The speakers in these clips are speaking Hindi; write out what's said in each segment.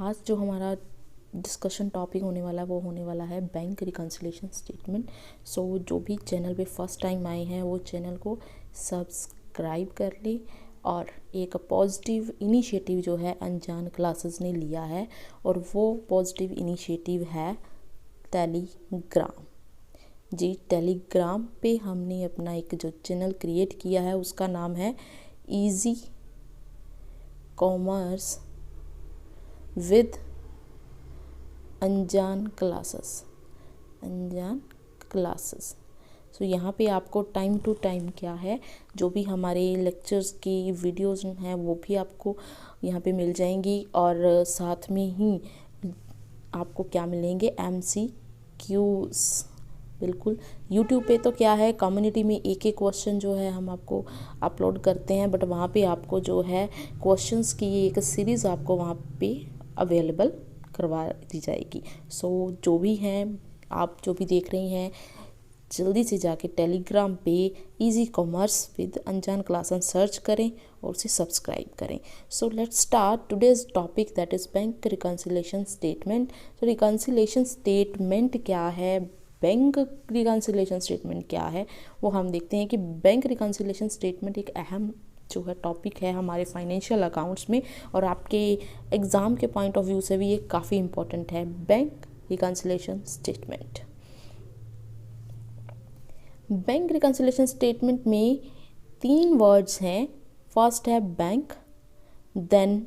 आज जो हमारा डिस्कशन टॉपिक होने वाला है वो होने वाला है बैंक रिकन्सिलिएशन स्टेटमेंट। सो जो भी चैनल पे फर्स्ट टाइम आए हैं वो चैनल को सब्सक्राइब कर लें। और एक पॉजिटिव इनिशिएटिव जो है अनजान क्लासेस ने लिया है और वो पॉजिटिव इनिशिएटिव है टेलीग्राम। जी, टेलीग्राम पे हमने अपना एक जो चैनल क्रिएट किया है उसका नाम है इजी कॉमर्स विद अनजान क्लासेस। सो यहाँ पे आपको टाइम टू टाइम क्या है, जो भी हमारे लेक्चर्स की वीडियोस हैं वो भी आपको यहाँ पे मिल जाएंगी और साथ में ही आपको क्या मिलेंगे, MCQs। बिल्कुल, यूट्यूब पे तो क्या है, कम्युनिटी में एक एक क्वेश्चन जो है हम आपको अपलोड करते हैं, बट वहाँ पे आपको जो है क्वेश्चंस की एक सीरीज़ आपको वहाँ पे अवेलेबल करवा दी जाएगी। सो जो भी हैं, आप जो भी देख रही हैं, जल्दी से जाके टेलीग्राम पे इजी कॉमर्स विद अनजान क्लासेस सर्च करें और उसे सब्सक्राइब करें। So let's start today's topic, that is bank reconciliation statement. तो रिकन्सिलिएशन स्टेटमेंट क्या है, बैंक रिकन्सिलिएशन स्टेटमेंट क्या है, वो हम देखते हैं कि बैंक रिकन्सिलिएशन स्टेटमेंट एक अहम जो है टॉपिक है हमारे फाइनेंशियल अकाउंट्स में और आपके एग्ज़ाम के पॉइंट ऑफ व्यू से भी ये काफ़ी इम्पोर्टेंट है। Bank reconciliation statement, bank reconciliation statement में 3 वर्ड्स हैं। फर्स्ट है bank, then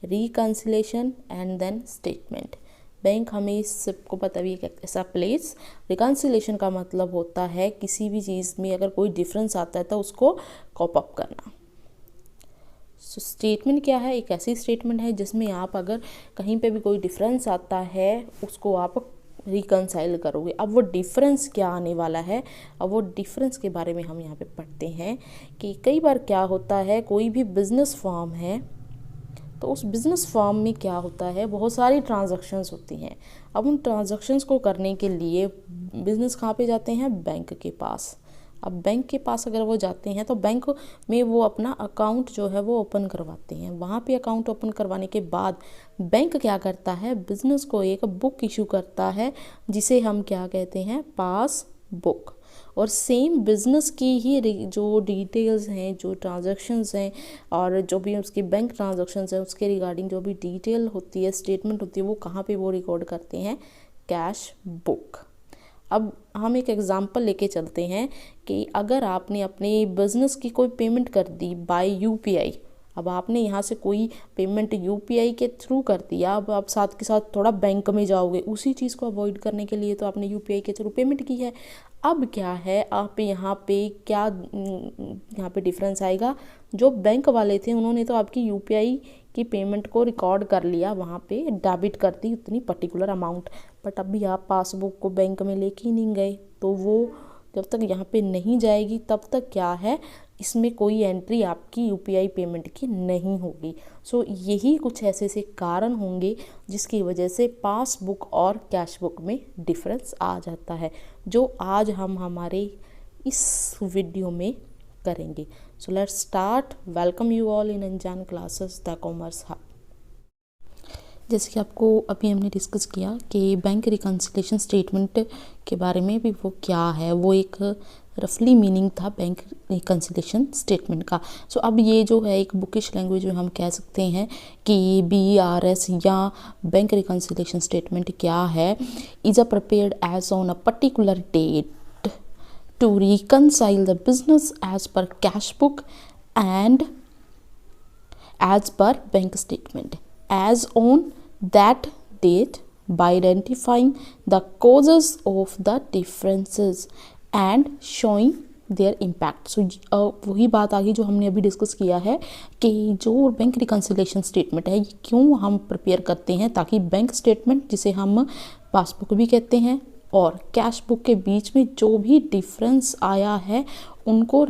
reconciliation and then statement. Bank हमें सबको पता भी है ऐसा प्लेस, रिकन्सिलिएशन का मतलब होता है किसी भी चीज़ में अगर कोई डिफरेंस आता है तो उसको कॉप अप करना। सो स्टेटमेंट क्या है, एक ऐसी स्टेटमेंट है जिसमें आप अगर कहीं पे भी कोई डिफरेंस आता है उसको आप रिकन्साइल करोगे। अब वो डिफरेंस क्या आने वाला है, अब वो डिफरेंस के बारे में हम यहाँ पे पढ़ते हैं कि कई बार क्या होता है, कोई भी बिजनेस फॉर्म है तो उस बिज़नेस फॉर्म में क्या होता है, बहुत सारी ट्रांजैक्शंस होती हैं। अब उन ट्रांजैक्शंस को करने के लिए बिज़नेस कहाँ पे जाते हैं, बैंक के पास। अब बैंक के पास अगर वो जाते हैं तो बैंक में वो अपना अकाउंट जो है वो ओपन करवाते हैं। वहाँ पे अकाउंट ओपन करवाने के बाद बैंक क्या करता है, बिज़नेस को एक बुक इशू करता है जिसे हम क्या कहते हैं, पास बुक। और सेम बिज़नेस की ही जो डिटेल्स हैं, जो ट्रांजैक्शंस हैं और जो भी उसकी बैंक ट्रांजैक्शंस हैं उसके रिगार्डिंग जो भी डिटेल होती है, स्टेटमेंट होती है, वो कहाँ पे वो रिकॉर्ड करते हैं, कैश बुक। अब हम एक एग्जांपल लेके चलते हैं कि अगर आपने अपने बिज़नेस की कोई पेमेंट कर दी बाय UPI, अब आपने यहाँ से कोई पेमेंट UPI के थ्रू कर दिया, अब आप साथ के साथ थोड़ा बैंक में जाओगे, उसी चीज़ को अवॉइड करने के लिए तो आपने UPI के थ्रू पेमेंट की है। अब क्या है, आप यहाँ पे क्या यहाँ पे डिफरेंस आएगा, जो बैंक वाले थे उन्होंने तो आपकी UPI की पेमेंट को रिकॉर्ड कर लिया, वहाँ पे डेबिट कर दी उतनी पर्टिकुलर अमाउंट, बट अभी आप पासबुक को बैंक में लेके ही नहीं गए, तो वो जब तक यहाँ पे नहीं जाएगी तब तक क्या है, इसमें कोई एंट्री आपकी UPI पेमेंट की नहीं होगी। सो यही कुछ ऐसे से कारण होंगे जिसकी वजह से पासबुक और कैश बुक में डिफरेंस आ जाता है, जो आज हम हमारे इस वीडियो में करेंगे। So let's start. Welcome you all in अनजान क्लासेस द कॉमर्स हब। जैसे कि आपको अभी हमने डिस्कस किया कि बैंक रिकन्सिलिएशन स्टेटमेंट के बारे में भी, वो क्या है, वो एक रफली मीनिंग था बैंक रिकन्सिलिएशन स्टेटमेंट का। सो अब ये जो है एक बुकिश लैंग्वेज में हम कह सकते हैं कि BRS या बैंक रिकन्सिलिएशन स्टेटमेंट क्या है, is prepared as on a particular date to reconcile the business as per cash book and as per bank statement as on that date by identifying the causes of the differences and showing their impact। सो वही बात आ गई जो हमने अभी डिस्कस किया है कि जो बैंक रिकन्सिलिएशन स्टेटमेंट है ये क्यों हम प्रिपेयर करते हैं, ताकि बैंक स्टेटमेंट जिसे हम पासबुक भी कहते हैं और कैश बुक के बीच में जो भी डिफरेंस आया है उनको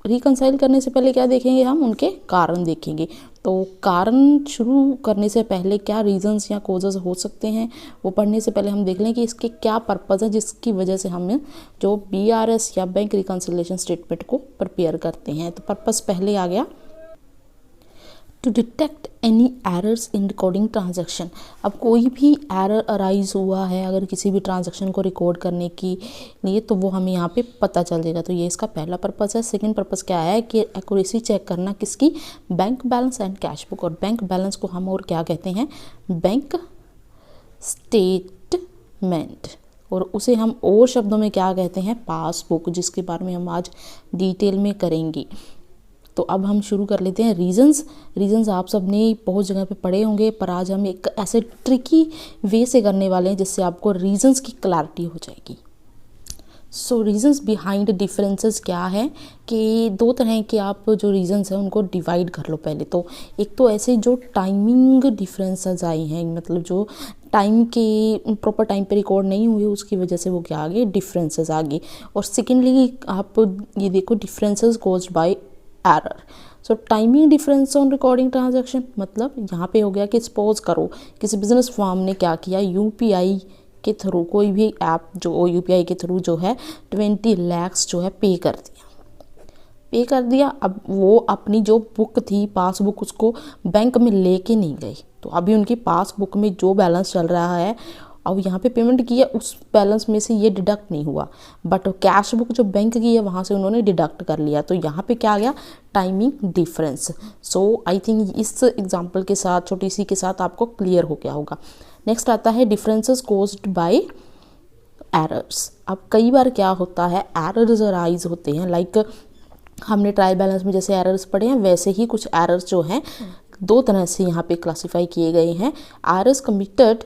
रिकन्साइल करने से पहले क्या देखेंगे, हम उनके कारण देखेंगे। तो कारण शुरू करने से पहले क्या रीजंस या कोजेस हो सकते हैं वो पढ़ने से पहले हम देख लें कि इसके क्या पर्पज़ है जिसकी वजह से हम जो BRS या बैंक रिकन्सिलिएशन स्टेटमेंट को प्रिपेयर करते हैं। तो पर्पज़ पहले आ गया, to detect any errors in recording transaction. अब कोई भी एरर अराइज हुआ है अगर किसी भी ट्रांजैक्शन को रिकॉर्ड करने के लिए तो वो हमें यहाँ पे पता चल जाएगा। तो ये इसका पहला पर्पज़ है। सेकंड पर्पज़ क्या है कि एक्यूरेसी चेक करना किसकी, bank balance and cash book. और बैंक बैलेंस को हम और क्या कहते हैं, बैंक स्टेटमेंट, और उसे हम और शब्दों में क्या कहते हैं, पासबुक, जिसके बारे में हम आज डिटेल में करेंगे। तो अब हम शुरू कर लेते हैं। रीजंस आप सब ने बहुत जगह पे पढ़े होंगे, पर आज हम एक ऐसे ट्रिकी वे से करने वाले हैं जिससे आपको रीजंस की क्लैरिटी हो जाएगी। सो रीजंस बिहाइंड डिफरेंसेस क्या है कि दो तरह के आप जो रीजंस हैं उनको डिवाइड कर लो पहले। तो एक तो ऐसे जो टाइमिंग डिफरेंसेस आई हैं, मतलब जो टाइम के प्रॉपर टाइम पे रिकॉर्ड नहीं हुए उसकी वजह से वो क्या आ गए, डिफरेंसेस आ गए। और सेकेंडली आप ये देखो differences caused by error. So timing difference on recording transaction, मतलब यहाँ पे हो गया कि सपोज करो किसी बिजनेस फर्म ने क्या किया, यूपीआई के थ्रू, कोई भी ऐप जो यूपीआई के थ्रू जो है 20 लाख जो है पे कर दिया। अब वो अपनी जो बुक थी, पासबुक, उसको बैंक में लेके नहीं गई। तो अभी उनकी पासबुक में जो बैलेंस चल रहा है, अब यहाँ पे पेमेंट किया उस बैलेंस में से ये डिडक्ट नहीं हुआ, बट कैश बुक जो बैंक की है वहाँ से उन्होंने डिडक्ट कर लिया। तो यहाँ पे क्या आ गया, timing difference. So I think इस एग्जांपल के साथ, छोटी सी के साथ आपको क्लियर हो गया होगा। नेक्स्ट आता है डिफरेंसेस कॉज्ड बाय एरर्स। अब कई बार क्या होता है, एरर्स अराइज होते हैं, लाइक हमने ट्रायल बैलेंस में जैसे एरर्स पढ़े हैं वैसे ही कुछ एरर्स जो हैं दो तरह से यहाँ पे क्लासिफाई किए गए हैं। Errors committed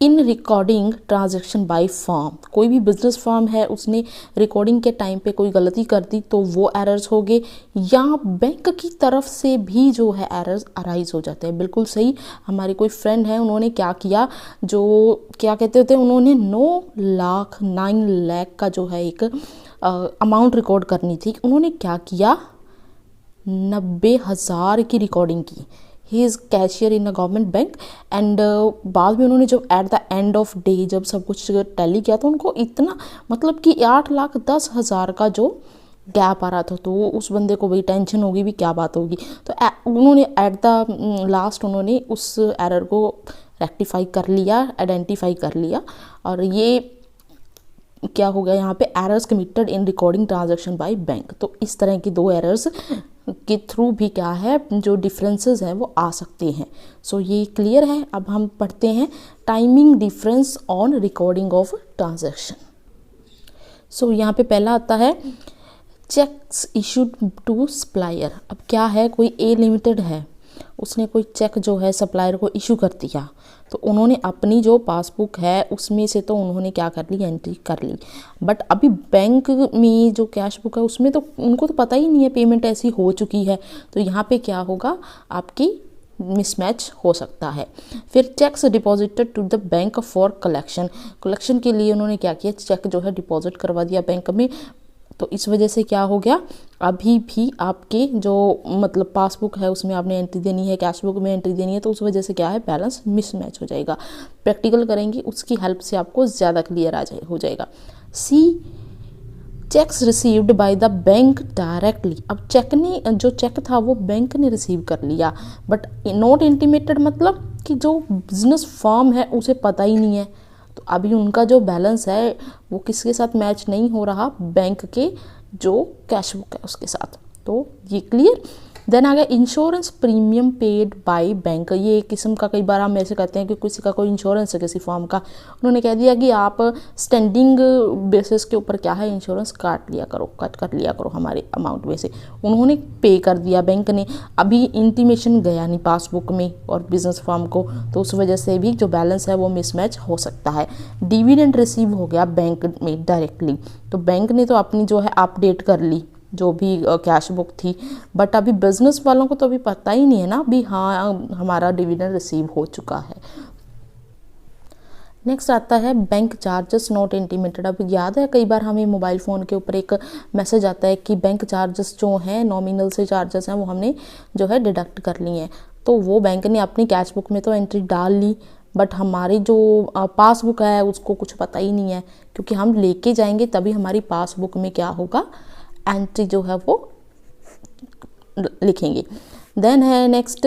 in recording transaction by firm, कोई भी बिजनेस फर्म है उसने रिकॉर्डिंग के टाइम पे कोई गलती कर दी तो वो एरर्स हो गए, या बैंक की तरफ से भी जो है एरर्स अराइज हो जाते हैं। बिल्कुल सही, हमारे कोई फ्रेंड है, उन्होंने क्या किया, जो क्या कहते होते हैं, उन्होंने 9 लाख का जो है एक अमाउंट रिकॉर्ड करनी थी, उन्होंने क्या किया, 90,000 की रिकॉर्डिंग की। He is cashier in a government bank and बाद में उन्होंने जब at the end of day जब सब कुछ टैली किया तो उनको इतना, मतलब कि 8,10,000 का जो गैप आ रहा था। तो उस बंदे को भी टेंशन होगी भी क्या बात होगी। तो उन्होंने एट द लास्ट उन्होंने उस एरर को रेक्टिफाई कर लिया, आइडेंटिफाई कर लिया, और ये क्या हो गया यहाँ पे, errors committed in recording transaction bye bank. तो इस तरह की दो एरर्स के थ्रू भी क्या है, जो डिफरेंसेस हैं वो आ सकते हैं। सो ये क्लियर है। अब हम पढ़ते हैं timing difference on recording of transaction. So यहाँ पे पहला आता है चेक्स इशूड टू सप्लायर। अब क्या है, कोई ए लिमिटेड है, उसने कोई चेक जो है सप्लायर को इशू कर दिया, तो उन्होंने अपनी जो पासबुक है उसमें से तो उन्होंने क्या कर ली, एंट्री कर ली, बट अभी बैंक में जो कैश बुक है उसमें तो उनको तो पता ही नहीं है पेमेंट ऐसी हो चुकी है। तो यहाँ पे क्या होगा, आपकी मिसमैच हो सकता है। फिर cheques deposited to the bank for collection के लिए उन्होंने क्या किया, चेक जो है डिपॉजिट करवा दिया बैंक में। तो इस वजह से क्या हो गया, अभी भी आपके जो मतलब पासबुक है उसमें आपने एंट्री देनी है, कैश बुक में एंट्री देनी है, तो उस वजह से क्या है, बैलेंस मिसमैच हो जाएगा। प्रैक्टिकल करेंगे उसकी हेल्प से आपको ज़्यादा क्लियर हो जाएगा। C cheques received by the bank directly. अब जो चेक था वो बैंक ने रिसीव कर लिया, बट नॉट इंटीमेटेड, मतलब कि जो बिजनेस फर्म है उसे पता ही नहीं है। तो अभी उनका जो बैलेंस है वो किसके साथ मैच नहीं हो रहा, बैंक के जो कैश बुक है उसके साथ। तो ये क्लियर। देन आ गया insurance premium paid by bank. ये एक किस्म का, कई बार हम ऐसे कहते हैं कि किसी का कोई इंश्योरेंस है किसी फॉर्म का, उन्होंने कह दिया कि आप स्टैंडिंग बेसिस के ऊपर क्या है, इंश्योरेंस कट कर लिया करो हमारे अमाउंट में से। उन्होंने पे कर दिया बैंक ने, अभी इंटीमेशन गया नहीं पासबुक में और बिजनेस फॉर्म को, तो उस वजह से भी जो बैलेंस है वो मिसमैच हो सकता है। डिविडेंड रिसीव हो गया बैंक में डायरेक्टली, तो बैंक ने तो अपनी जो है अपडेट कर ली जो भी कैश बुक थी, बट अभी बिजनेस वालों को तो अभी पता ही नहीं है ना अभी, हाँ हमारा डिविडेंड रिसीव हो चुका है। नेक्स्ट आता है बैंक चार्जेस नॉट इंटीमेटेड। अब याद है कई बार हमें मोबाइल फ़ोन के ऊपर एक मैसेज आता है कि बैंक चार्जेस जो हैं, नॉमिनल से चार्जेस हैं, वो हमने जो है डिडक्ट कर लिए हैं। तो वो बैंक ने अपनी कैश बुक में तो एंट्री डाल ली, बट हमारी जो पासबुक है उसको कुछ पता ही नहीं है, क्योंकि हम लेके जाएंगे तभी हमारी पासबुक में क्या होगा, एंट्री जो है वो लिखेंगे। देन है next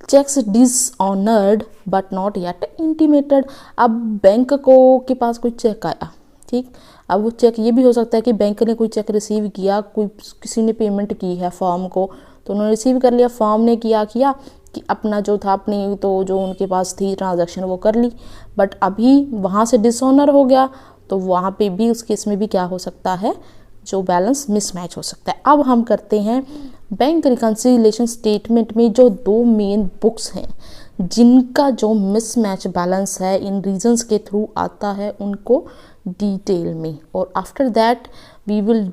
cheques dishonoured but not yet intimated. अब बैंक को के पास कोई चेक आया, ठीक, अब वो चेक ये भी हो सकता है कि बैंक ने कोई चेक रिसीव किया, कोई किसी ने पेमेंट की है फर्म को, तो उन्होंने रिसीव कर लिया, फर्म ने किया कि अपना जो था अपनी तो जो उनके पास थी ट्रांजैक्शन वो कर ली, बट अभी वहाँ से डिसऑनर हो गया, तो वहाँ पे भी उस केस में भी क्या हो सकता है, जो बैलेंस मिसमैच हो सकता है। अब हम करते हैं बैंक रिकंसिलिएशन स्टेटमेंट में जो दो मेन बुक्स हैं जिनका जो मिसमैच बैलेंस है इन रीजंस के थ्रू आता है उनको डिटेल में, और after that we will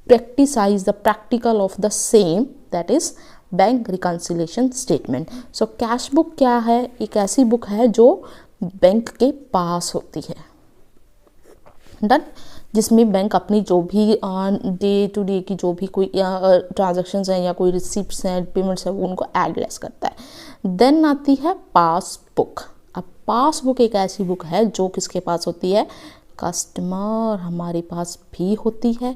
practicize the practical of the same, that is bank reconciliation statement. So cash book क्या है, एक ऐसी बुक है जो बैंक के पास होती है, डन, जिसमें बैंक अपनी जो भी डे टू डे की जो भी कोई ट्रांजैक्शंस हैं या कोई रिसिप्ट्स हैं, पेमेंट्स हैं, वो उनको एडलेस करता है। देन आती है पासबुक। अब पासबुक एक ऐसी बुक है जो किसके पास होती है, कस्टमर हमारे पास भी होती है,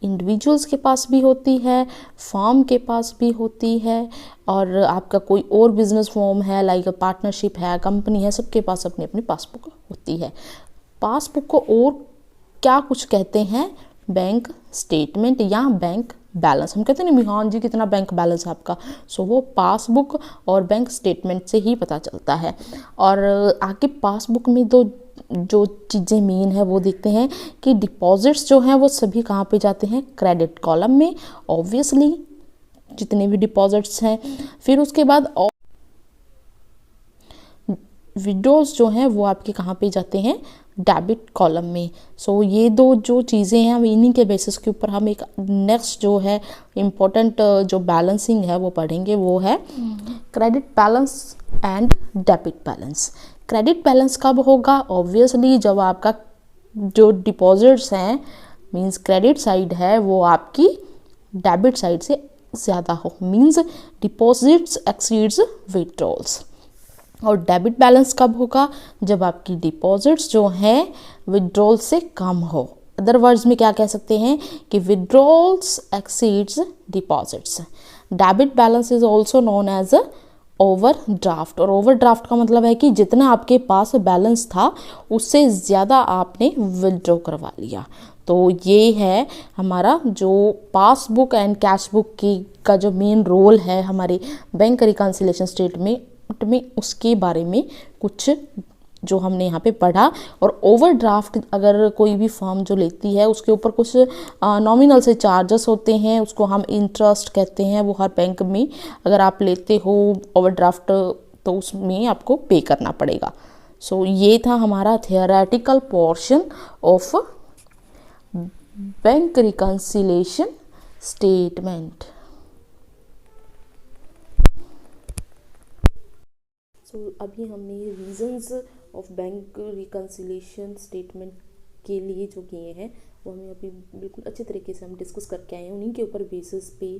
इंडिविजुअल्स के पास भी होती है, फर्म के पास भी होती है, और आपका कोई और बिजनेस फॉर्म है लाइक पार्टनरशिप है, कंपनी है, सबके पास अपनी अपनी पासबुक होती है। पासबुक को और क्या कुछ कहते हैं, बैंक स्टेटमेंट या बैंक बैलेंस। हम कहते हैं ना मिहान जी कितना बैंक बैलेंस है आपका, सो वो पासबुक और बैंक स्टेटमेंट से ही पता चलता है। और आगे पासबुक में दो जो चीज़ें मेन है वो देखते हैं कि डिपॉजिट्स जो हैं वो सभी कहाँ पे जाते हैं, क्रेडिट कॉलम में, ऑब्वियसली जितने भी डिपॉजिट्स हैं। फिर उसके बाद विड्रॉल्स जो हैं वो आपके कहाँ पे जाते हैं, डेबिट कॉलम में। सो ये दो जो चीज़ें हैं हम इन्हीं के बेसिस के ऊपर हम एक नेक्स्ट जो है इम्पोर्टेंट जो बैलेंसिंग है वो पढ़ेंगे, वो है credit balance and debit balance. Credit balance कब होगा, ऑब्वियसली जब आपका जो डिपॉजिट्स हैं मींस क्रेडिट साइड है वो आपकी डेबिट साइड से ज़्यादा हो, मींस डिपॉजिट्स एक्सीड्स विड्रॉल्स। और डेबिट बैलेंस कब होगा, जब आपकी डिपॉजिट्स जो हैं विड्रॉल से कम हो। अदर वर्ड्स में क्या कह सकते हैं कि withdrawals exceeds deposits. Debit balance is also known as overdraft, और ओवरड्राफ्ट का मतलब है कि जितना आपके पास बैलेंस था उससे ज़्यादा आपने विड्रॉ करवा लिया। तो ये है हमारा जो पासबुक एंड कैश बुक की का जो मेन रोल है हमारे बैंक रिकंसिलिएशन स्टेटमेंट में, उसके बारे में कुछ जो हमने यहाँ पे पढ़ा। और ओवरड्राफ्ट अगर कोई भी फर्म जो लेती है उसके ऊपर कुछ नॉमिनल से चार्जेस होते हैं, उसको हम इंटरेस्ट कहते हैं, वो हर बैंक में अगर आप लेते हो ओवरड्राफ्ट तो उसमें आपको पे करना पड़ेगा। सो ये था हमारा theoretical portion of bank reconciliation statement. So अभी हमने reasons of bank reconciliation statement के लिए जो किए हैं वो हमें अभी बिल्कुल अच्छे तरीके से हम डिस्कस करके आए हैं। उन्हीं के ऊपर बेसिस पे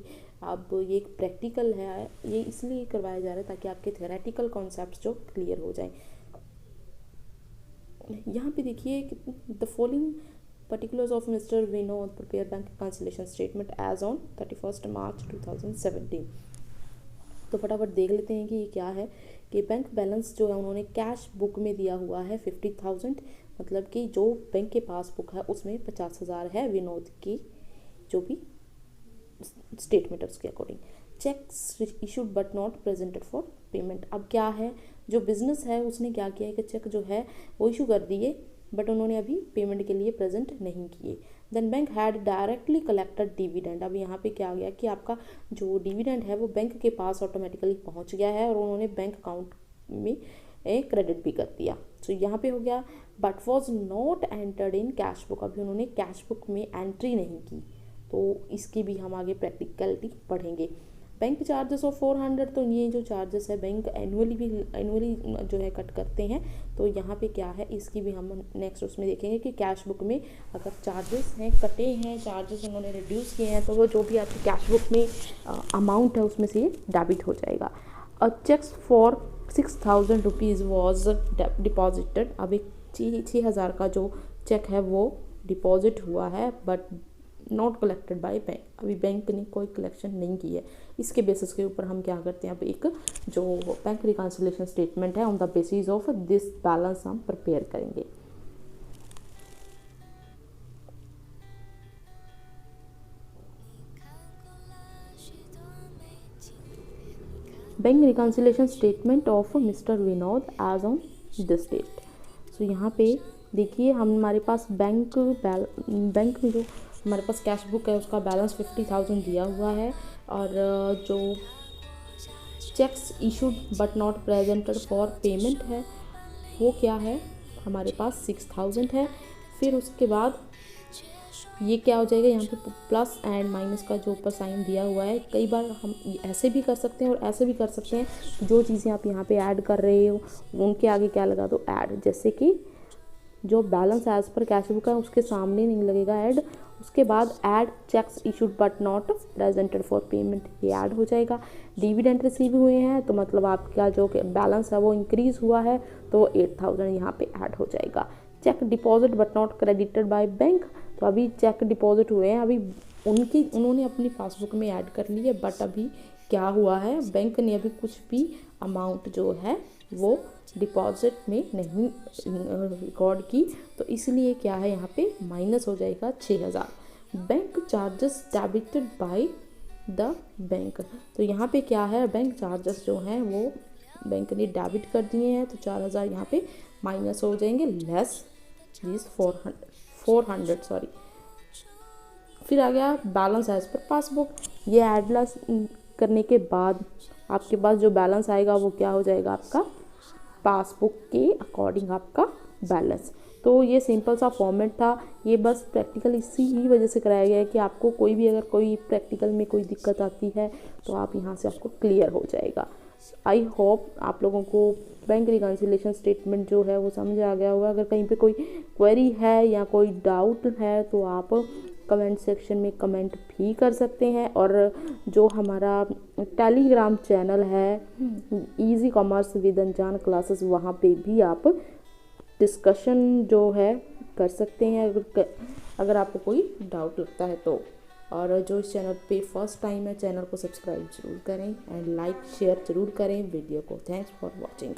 अब ये एक प्रैक्टिकल है, ये इसलिए करवाया जा रहा है ताकि आपके थ्योरेटिकल कॉन्सेप्ट्स जो क्लियर हो जाएं। यहाँ पे देखिए the following particulars of Mr. Vinod prepare bank reconciliation statement as on 31st March 2017। तो फटाफट देख लेते हैं कि ये क्या है कि बैंक बैलेंस जो है उन्होंने कैश बुक में दिया हुआ है 50,000, मतलब कि जो बैंक के पास बुक है उसमें 50,000 है विनोद की जो भी स्टेटमेंट है उसके according. Cheques issued but not presented for payment. अब क्या है, जो बिजनेस है उसने क्या किया है कि चेक जो है वो इशू कर दिए बट उन्होंने अभी पेमेंट के लिए प्रेजेंट नहीं किए। Then bank had directly collected dividend. अब यहाँ पे क्या आ गया कि आपका जो डिविडेंड है वो बैंक के पास ऑटोमेटिकली पहुँच गया है और उन्होंने बैंक अकाउंट में क्रेडिट भी कर दिया। तो यहाँ पे हो गया but was not entered in cash book. अभी उन्होंने कैश बुक में एंट्री नहीं की, तो इसकी भी हम आगे प्रैक्टिकलिटी पढ़ेंगे। बैंक चार्जेस ऑफ 400, तो ये जो चार्जेस है बैंक एनुअली जो है कट करते हैं, तो यहाँ पे क्या है इसकी भी हम नेक्स्ट उसमें देखेंगे कि कैश बुक में अगर चार्जेस हैं कटे हैं, चार्जेस उन्होंने रिड्यूस किए हैं, तो वो जो भी आपकी कैश बुक में अमाउंट है उसमें से डेबिट हो जाएगा। Cheques for 6,000 rupees was deposited. अब एक 6,000 का जो चेक है वो डिपॉजिट हुआ है but not collected by bank, अभी बैंक ने कोई कलेक्शन नहीं की है। इसके बेसिस के ऊपर हम क्या करते हैं, अब एक जो बैंक रिकॉन्सिलिएशन स्टेटमेंट है on the basis of this balance हम प्रिपेयर करेंगे। Bank reconciliation statement of mister Vinod as on this date. So यहाँ पे देखिए हमारे पास बैंक में जो हमारे पास कैश बुक है उसका बैलेंस 50,000 दिया हुआ है, और जो cheques issued but not presented for payment है वो क्या है, हमारे पास 6,000 है। फिर उसके बाद ये क्या हो जाएगा, यहाँ पे प्लस एंड माइनस का जो ऊपर साइन दिया हुआ है, कई बार हम ऐसे भी कर सकते हैं और ऐसे भी कर सकते हैं। जो चीज़ें आप यहाँ पे ऐड कर रहे हो उनके आगे क्या लगा दो, ऐड। जैसे कि जो balance as per cash book है उसके सामने नहीं लगेगा ऐड, उसके बाद add cheques issued but not presented for payment, ये ऐड हो जाएगा। डिविडेंड रिसीव हुए हैं तो मतलब आपका जो बैलेंस है वो इंक्रीज़ हुआ है तो 8,000 यहाँ पे ऐड हो जाएगा। Cheque deposit but not credited by bank, तो अभी चेक डिपॉजिट हुए हैं, अभी उन्होंने अपनी पासबुक में ऐड कर ली है, बट अभी क्या हुआ है, बैंक ने अभी कुछ भी अमाउंट जो है वो डिपॉजिट में नहीं रिकॉर्ड की, तो इसलिए क्या है यहाँ पे माइनस हो जाएगा 6,000। Bank charges debited bye the bank, तो यहाँ पे क्या है, बैंक चार्जेस जो हैं वो बैंक ने डेबिट कर दिए हैं, तो 4,000 यहाँ पे माइनस हो जाएंगे, लेस दिस 400 सॉरी। फिर आ गया बैलेंस एज पर पासबुक, ये ऐड लॉस करने के बाद आपके पास जो बैलेंस आएगा वो क्या हो जाएगा, आपका पासबुक के अकॉर्डिंग आपका बैलेंस। तो ये सिंपल सा फॉर्मेट था, ये बस प्रैक्टिकल इसी ही वजह से कराया गया है कि आपको कोई भी अगर कोई प्रैक्टिकल में कोई दिक्कत आती है तो आप यहाँ से आपको क्लियर हो जाएगा। आई होप आप लोगों को बैंक रिकॉन्सिलिएशन स्टेटमेंट जो है वो समझ आ गया होगा। अगर कहीं पे कोई क्वेरी है या कोई डाउट है तो आप कमेंट सेक्शन में कमेंट भी कर सकते हैं, और जो हमारा टेलीग्राम चैनल है इजी कॉमर्स विद अनजान क्लासेस, वहाँ पे भी आप डिस्कशन जो है कर सकते हैं अगर आपको कोई डाउट लगता है तो। और जो इस चैनल पे फर्स्ट टाइम है, चैनल को सब्सक्राइब जरूर करें एंड लाइक शेयर जरूर करें वीडियो को। Thanks for watching.